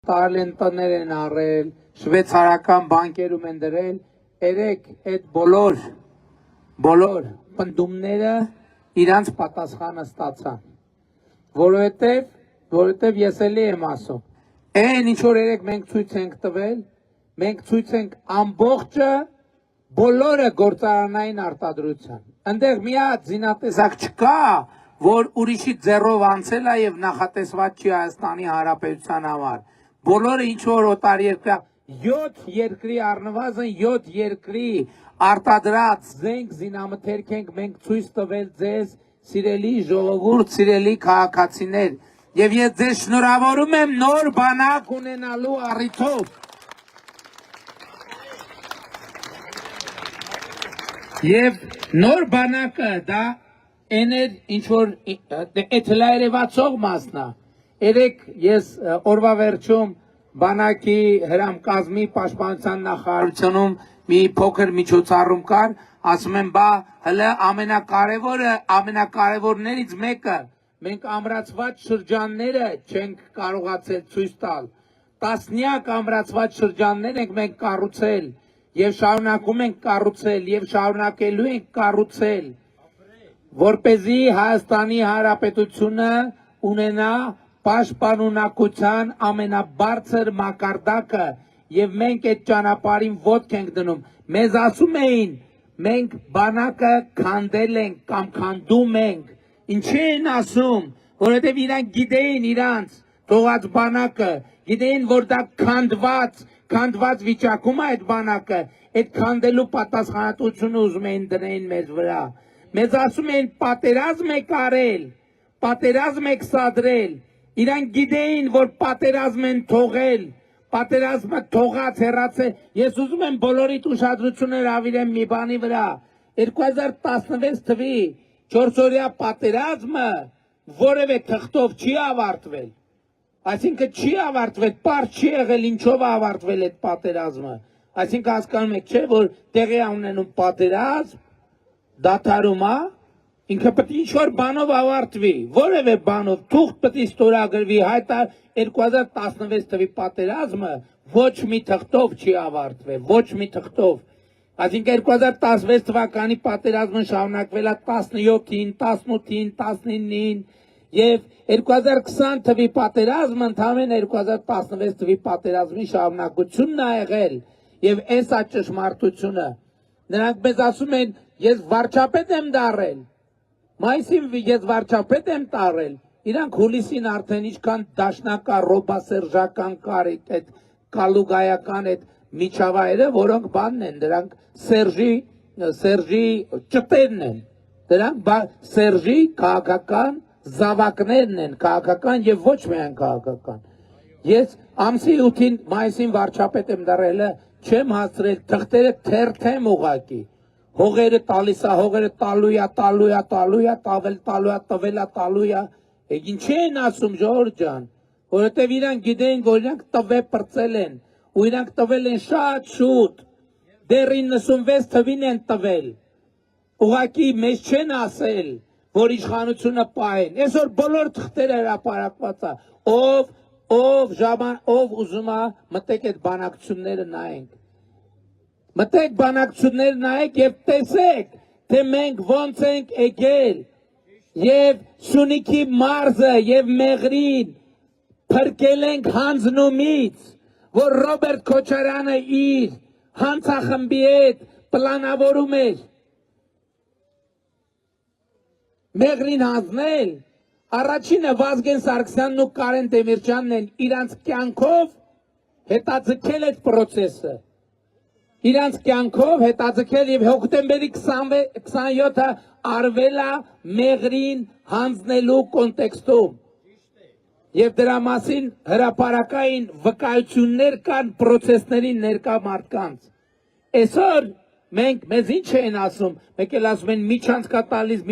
տալենտներ են առել, շվեցարական բանկերում են դրել, երեք այդ բոլոր պնդումները իրանց պատասխանը ստացան, որովհետև ես էլի եմ ասում, այն ինչ որ երեք մենք ցույց ենք տվել, մենք ցույց ենք ամբողջը բոլորը գործարանային արտադրության, այնտեղ մի հատ զինատեսակ չկա, որ ուրիշի ձեռով անցել է եւ նախատեսված չի Հայաստանի Հանրապետության համար, բոլորը ինչ որ օտարերկրյա 7 երկրի առնվազն 7 երկրի արտադրած զենք զինամթերք ենք մենք ցույց տվել ձեզ սիրելի ժողովուրդ, սիրելի քաղաքացիներ, եւ ես ձեզ շնորհավորում եմ նոր բանակ ունենալու առիթով։ Եվ նոր բանակը դա այն էր ինչ որ էթլայրևացող մասն է։ Երեք ես օրվա վերջում բանակի հրամկազմի պաշտպանության նախարարությունում մի փոքր միջոցառում կար, ասում եմ, բա հələ ամենակարևորներից մեկը մենք ամրացված շրջանները չենք կարողացել ցույց տալ։ Տասնյակ ամրացված շրջաններ ենք մենք կառուցել եւ շարունակում ենք կառուցել եւ շարունակելու ենք կառուցել, որպեսզի Հայաստանի Հանրապետությունը ունենա պաշտպանունակության ամենաբարձր մակարդակը եւ մենք այդ ճանապարհին ոտք ենք դնում։ Մեզ ասում էին, մենք բանակը քանդել ենք կամ քանդում ենք։ Ինչի են ասում, որովհետև իրանք գիտեին իրանց թողած բանակը, գիտեին, որ դա քանդված վիճակում է այդ բանակը, այդ քանդելու պատասխանատվությունը ուզում էին դնեին մեզ վրա։ Մեզ ասում էին պատերազմ եք արել, պատերազմ եք սադրել, իրանք գիտեին, որ պատերազմ են թողել, պատերազմը թողած հեռացել։ Ես ուզում եմ բոլորիդ ուշադրությունը հրավիրեմ մի բանի վրա։ 2016 թվի 4-օրյա պատերազմը որևէ թղթով չի ավարտվել, այսինքն չի ավարտվել, պարզ չի եղել ինչով է ավարտվել այդ պատերազմը, այսինքն հասկանում եք, չէ, որ տեղի է ունենում պատերազմ, դադարում է, ինքը պետք է ինչ-որ բանով ավարտվի, որևէ բանով, թուղթ պետք է ստորագրվի, հայտար 2016 թվի պատերազմը ոչ մի թղթով չի ավարտվել, ոչ մի թղթով, այսինքն 2016 թվականի պատերազմը շարունակվել է 17-ին, 18-ին, 19-ին եւ 2020 թվի պատերազմը ընդհանրեն 2016 թվի պատերազմի շարունակությունն է եղել եւ այս է ճշմարտությունը։ Նրանք մեզ ասում են, ես վարչապետ եմ դառել, մայիսին ես վարչապետ եմ դառել, իրանք հուլիսին արդեն ինչքան դաշնակա ռոբասերժական կար այդ կալուգայական այդ միջավայրը, որոնք բանն են, դրանք Սերժի ճտերն են, դրանք Սերժի քաղաքական զավակներն են, քաղաքական եւ ոչ միայն քաղաքական։ Ես ամսի 8-ին մայիսին վարչապետ եմ դառել, չեմ հասցրել թղթերը թերթեմ ուղակի, հողերը տալիս է, հողերը տալու է, տվել է, ինչի են ասում ժողովուրդ ջան, որովհետև իրանք գիտեն, որ իրանք տվե պրծել են, ու իրանք տվել են շատ շուտ, դեռ 96 թվին են տվել, ուղղակի մեզ չեն ասել, որ իշխանությունը պահեն, այսօր բոլոր թղթերը հրապարակված է, ով ուզում է մտեք այդ բանակցությունները նայենք, մտեք բանակցությունները նայեք եւ տեսեք, թե մենք ոնց ենք եկել, եւ Սյունիքի մարզը եւ Մեղրին փրկել ենք հանձնումից, որ Ռոբերտ Քոչարյանը իր հանցախմբի հետ պլանավորում էր Մեղրին հանձնել, առաջինը Վազգեն Սարգսյանն ու Կարեն Դեմիրճյանն են իրանց կյանքով հետաձգել այդ պրոցեսը, իրանց կյանքով հետաձգել եւ հոկտեմբերի 27-ը արվել է Մեղրին հանձնելու կոնտեքստում եւ դրա մասին հրապարակային վկայություններ կան պրոցեսների ներկա մարդկանց։ Այսօր մենք մեզ ինչ են ասում, մեկ էլ ասում են միջանցքա տալիս,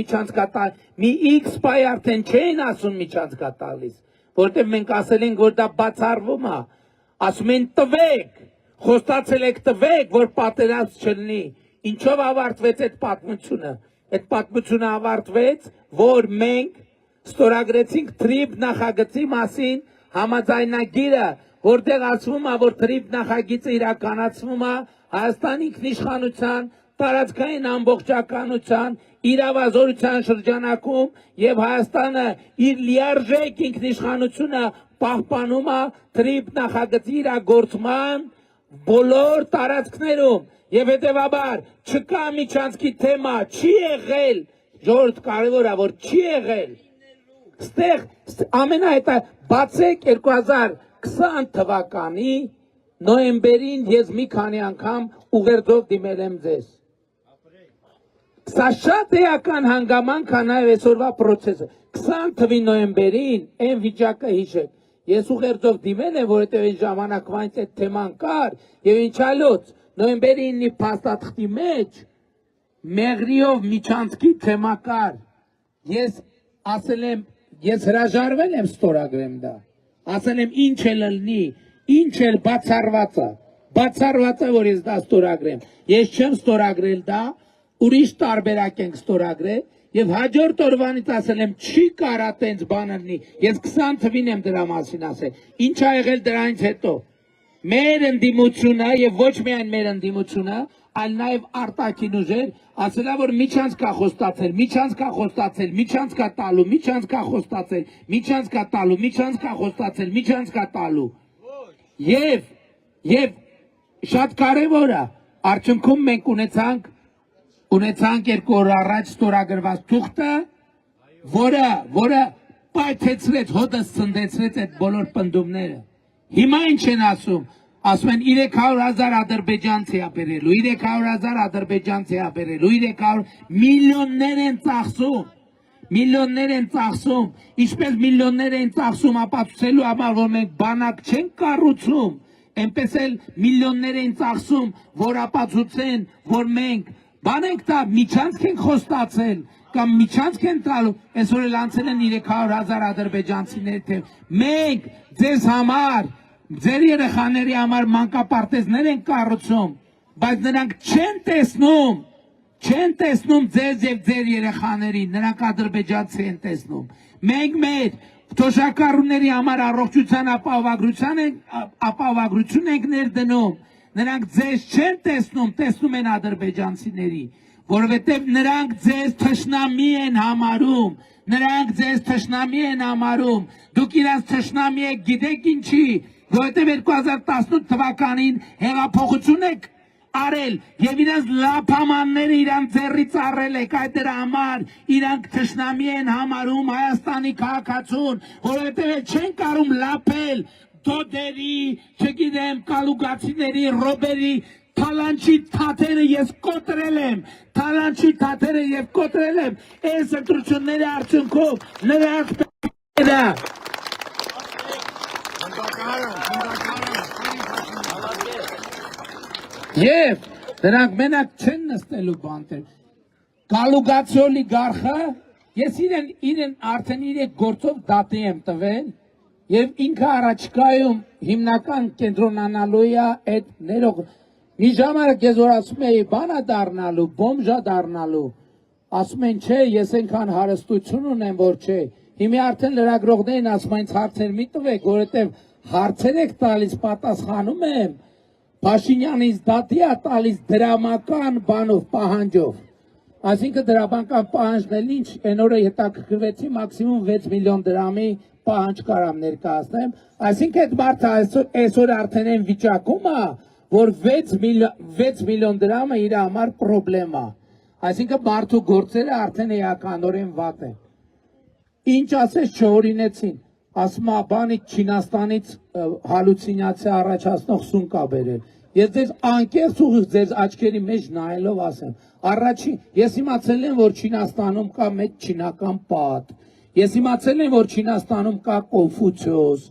մի X պայ արդեն չեն ասում միջանցքա տալիս, որտեղ մենք ասել ենք, որ դա բացառվում է, ասում են տվեք, խոստացել եք տվեք, որ պատերազմ չլինի, ինչով ավարտվեց այդ պատմությունը, այդ պատմությունը ավարտվեց, որ մենք ստորագրեցինք Թրիպ նախագծի մասին համաձայնագիրը, որտեղ ասվում է, որ թրիփ նախագիծը իրականացվում է Հայաստանի ինքնիշխանության, տարածքային ամբողջականության, իրավազորության շրջանակում եւ Հայաստանը իր լիարժեք ինքնիշխանությունը պահպանում է թրիփ նախագծի իրագործման բոլոր տարածքներում եւ հետեւաբար չկա միջանցքի թեմա, չի եղել, ժողովուրդ կարևոր է որ չի եղել ստեղ ամենահետը բացեք 2020 թվականի նոյեմբերին ես մի քանի անգամ ուղերձով դիմել եմ ձեզ սա շատ էական հանգամանք է նաև այսօրվա process-ը 20 թվականի նոյեմբերին այն վիճակը հիշեք ես ուղերձով դիմել եմ որովհետև այն ժամանակվա այդ թեման կար եւ ինչ այլոց նոյեմբերի 9-ի փաստաթղթի մեջ մեղրիով միջանցքի թեմա կար ես ասել եմ ես հրաժարվել եմ ստորագրեմ դա ասել եմ ինչ էլ լինի ինչ էլ բացառված է որ ես դա ստորագրեմ ես չեմ ստորագրել դա ուրիշ տարբերակ ենք ստորագրել եւ հաջորդ օրվանից ասել եմ չի կարա տենց բան լինի ես 20 թվին եմ դրա մասին ասել ինչ ա եղել դրանից հետո մեր ընդդիմությունը եւ ոչ միայն մեր ընդդիմությունը այլ նաեւ արտաքին ուժեր ասելա որ միջանցք կա խոստացել եւ շատ կարեւոր է արդյունքում մենք ունեցանք 2 օր առաջ ստորագրված թուղթը որը պայթեցրեց հոդս ցնդեցրեց այդ բոլոր պնդումները հիմա ինչ են ասում են 300,000 ադրբեջանցի ա բերելու 300,000 ադրբեջանցի ա բերելու 300 միլիոններ են ծախսում ինչպես միլիոններ են ծախսում ապացուցելու համար որ մենք բանակ չենք կառուցում այնպես էլ միլիոններ են ծախսում որ ապացուցեն որ մենք բան ենք տա միջանցք ենք խոստացել կամ միջանցք են տալու այսօր էլ անցել են 300,000 ադրբեջանցիներ թե մենք ձեզ համար ձեր երեխաների համար մանկապարտեզներ են կառուցում բայց նրանք չեն տեսնում ձեզ եւ ձեր երեխաներին նրանք ադրբեջանցի են տեսնում մենք մեր թոշակառուների համար առողջության ապահովագրություն ենք ներդնում նրանք ձեզ չեն տեսնում են ադրբեջանցիների որովհետև նրանք ձեզ թշնամի են համարում դուք իրանց թշնամի եք գիտեք ինչի որովհետև 2018 թվականին հեղափոխություն եք արել եւ իրանց լափամանները իրանց ձեռից առել եք այդ դրա համար իրանք թշնամի են համարում Հայաստանի քաղաքացուն որովհետև չեն կարում լափել դոդերի չգիտեմ կալուգացիների ռոբերի թալանչի թաթերը ես կոտրել եմ այս ընտրությունների արդյունքով նրանք Եվ նրանք մենակ չեն նստելու բանտեր կալուգացի օլիգարխը ես իրեն արդեն 3 գործով դատի եմ տվել եւ ինքը առաջկայում հիմնական կենտրոնանալու է այդ ներող մի ժամանակ ես որ ասում էի բանա դառնալու բոմժա դառնալու ասում են չէ ես այնքան հարստություն ունեմ որ չէ հիմա արդեն լրագրողներին ասում են հարցեր մի տվեք որովհետեւ հարցեր եք տալիս պատասխանում եմ Փաշինյանից դատի է տալիս դրամական բանով պահանջով այսինքն դրամական պահանջն էլ ինչ այն օրը հետաքրքրվեցի մաքսիմում 6 միլիոն դրամի պահանջ կարամ ներկայացնեմ այսինքն այդ մարդը այսօր արդեն այն վիճակում է որ 6 միլիոն դրամը իր համար պրոբլեմ է այսինքն մարդու գործերը արդեն էականորեն վատ են ինչ ասես չօրինեցին ասում է բանի Չինաստանից հալուցինացիա առաջացնող սունկ ա բերել ես ձեզ անկեղծ ուղիղ ձեզ աչքերի մեջ նայելով ասեմ առաջին ես իմացել եմ որ Չինաստանում կա մեծ չինական պատ ես իմացել եմ որ Չինաստանում կա Կոնֆուցիոս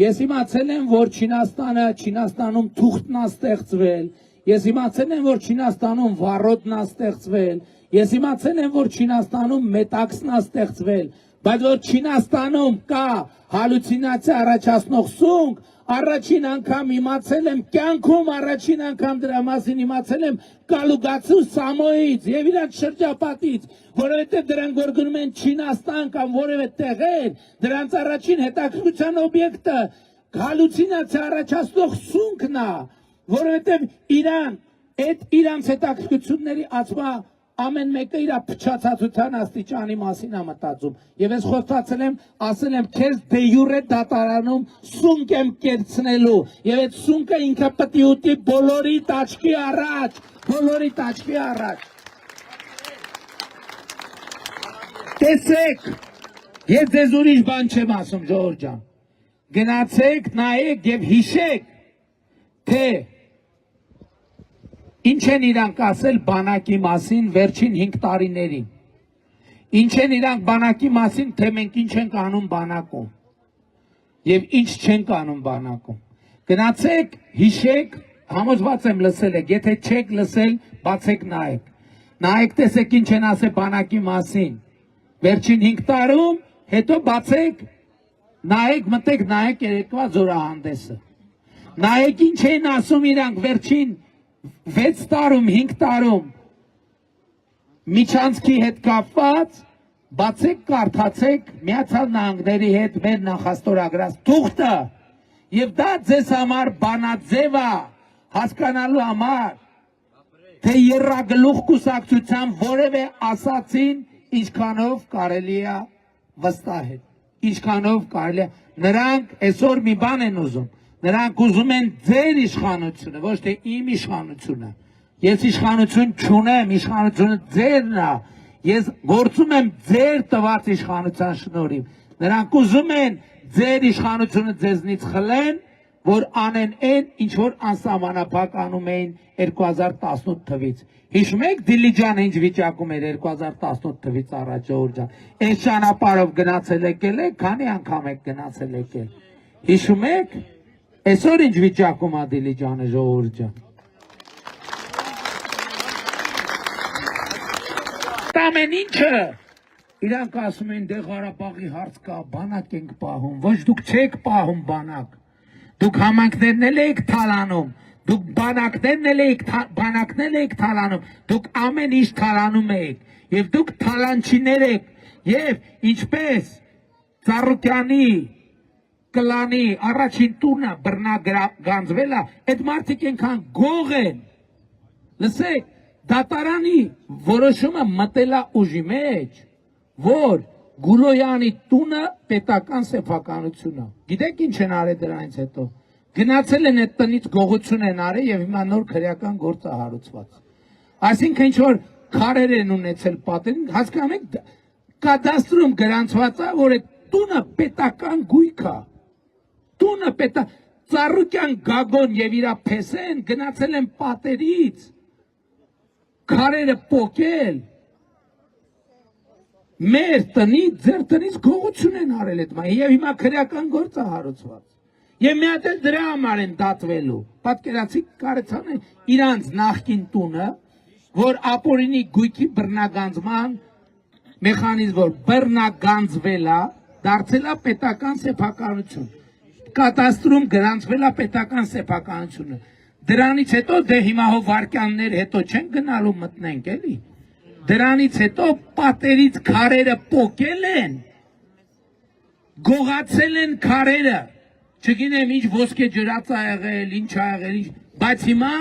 ես իմացել եմ որ Չինաստանում թուղթն է ստեղծվել ես իմացել եմ որ Չինաստանում վառոդն է ստեղծվել ես իմացել եմ որ Չինաստանում մետաքսն է ստեղծվել բայց որ Չինաստանում կա հալուցինացիա առաջացնող սունկ առաջին անգամ իմացել եմ կյանքում առաջին անգամ դրա մասին իմացել եմ կալուգացու Սամոյից եւ իրանց շրջապատից որովհետեւ դրանք որ գնում են Չինաստան կամ որևէ տեղեր դրանց առաջին հետաքրքրության օբյեկտը Գալուցինացիա առաջացնող սունկն է, որովհետև իրանց հետաքրքրությունների ածմա ամեն մեկը իր փչացածության աստիճանի մասին է մտածում։ Եվ ես խոստացել եմ, ասել եմ, քեզ դե յուրե դատարանում սունկ եմ կերցնելու, եւ այդ սունկը ինքը պետք է ուտի բոլորի աչքի առաջ, բոլորի աչքի առաջ։ Տեսեք, ես ձեզ ուրիշ բան չեմ ասում, Ժողովուրդ ջան։ Գնացեք, նայեք եւ հիշեք, թե ինչ են իրանք ասել բանակի մասին վերջին 5 տարիներին։ Ինչ են իրանք բանակի մասին, թե մենք ինչ ենք անում բանակում եւ ինչ չենք անում բանակում։ Գնացեք, հիշեք, համոզված եմ լսել եք, եթե չեք լսել, բացեք նայեք։ Նայեք, տեսեք ինչ են ասել բանակի մասին վերջին 5 տարում, հետո բացեք, նայեք, մտեք, նայեք երեկվա զորահանդեսը։ Նայեք ինչ են ասում իրանք վերջին 6 տարում, 5 տարում Միջանցքի հետ կապված, բացեք, կարդացեք Միացյալ Նահանգների հետ մեր նախաստորագրած թուղթը, եւ դա ձեզ համար բանաձև է հասկանալու համար, թե եռագլուխ կուսակցության որևէ ասացին ինչքանով կարելի է վստահել, ինչքանով կարելի է։ Նրանք այսօր մի բան են ուզում, նրանք ուզում են ձեր իշխանությունը, ոչ թե իմ իշխանությունը։ Ես իշխանություն չունեմ, իշխանությունը ձերն է։ Ես գործում եմ ձեր տված իշխանության շնորհիվ։ Նրանք ուզում են ձեր իշխանությունը ձեզնից խլեն, որ անեն այն, ինչ որ անսահմանափակ անում էին 2018 թվից։ Հիշում եք Դիլիջանը ինչ վիճակում էր 2018 թվից առաջ, Ժողովուրդ ջան։ Այս ճանապարհով գնացել եկել եք, քանի անգամ եք գնացել եկել։ Հիշում եք։ Այսօր ինչ վիճակում է Դիլիջանը, Ժողովուրդ ջան։ Ամեն ինչը իրանք ասում են դե Ղարաբաղի հարց կա, բանակ ենք պահում, ոչ դուք չեք պահում բանակ։ Դուք համայնքներն էլ եք թալանում, դուք բանակներն էլ եք թալանում, դուք ամեն ինչ թալանում եք, եւ դուք թալանչիներ եք, եւ ինչպես Ծառուկյանի կլանի առաջին տունը բռնագանձվել է, այդ մարդիկ այնքան գող են, լսեք, դատարանի որոշումը մտել է ուժի մեջ, որ Գուլոյանի տունը պետական սեփականություն է։ Գիտեք ինչ են արել դրանից հետո։ Գնացել են այդ տնից գողություն են արել եւ հիմա նոր քրեական գործ է հարուցված։ Այսինքն ինչ որ քարեր են ունեցել պատերին, հասկանում եք, կադաստրում գրանցված է, որ այդ տունը պետական գույք է։ Տունը Ծառուկյան Գագոն եւ իր փեսեն գնացել են պատերից, քարերը պոկել, մեր տնից, ձեր տնից գողություն են արել այդ մայ, եւ հիմա քրեական գործ է հարուցված։ Եվ մի հատ էլ դրա համար են դատվելու։ Պատկերացիք կարեցան են իրանց նախկին տունը, որ ապօրինի գույքի բռնագանձման մեխանիզմ, որ բռնագանձվել է, դարձել է պետական սեփականություն։ Կադաստրում գրանցվել է պետական սեփականությունը։ Դրանից հետո դե հիմա վարքյաններ հետո չեն գնալու մտնենք էլի։ Դրանից հետո պատերից քարերը պոկել են, գողացել են քարերը, չգիտեմ ինչ ոսկե ջրած ա եղել, ինչ ա եղել, բայց հիմա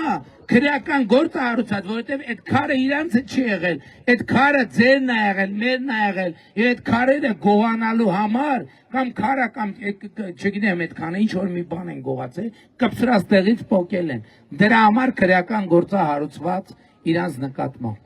քրեական գործ ա հարուցած, որովհետև այդ քարը իրանց չի եղել, այդ քարը ձերն ա եղել, մերն ա եղել, եւ այդ քարերը գողանալու համար կամ քարը կամ չգիտեմ այդքանը ինչ որ մի բան են գողացել, կպսրած տեղից պոկել են։ Դրա համար քրեական գործ ա հարուցված իրանց նկատմամբ։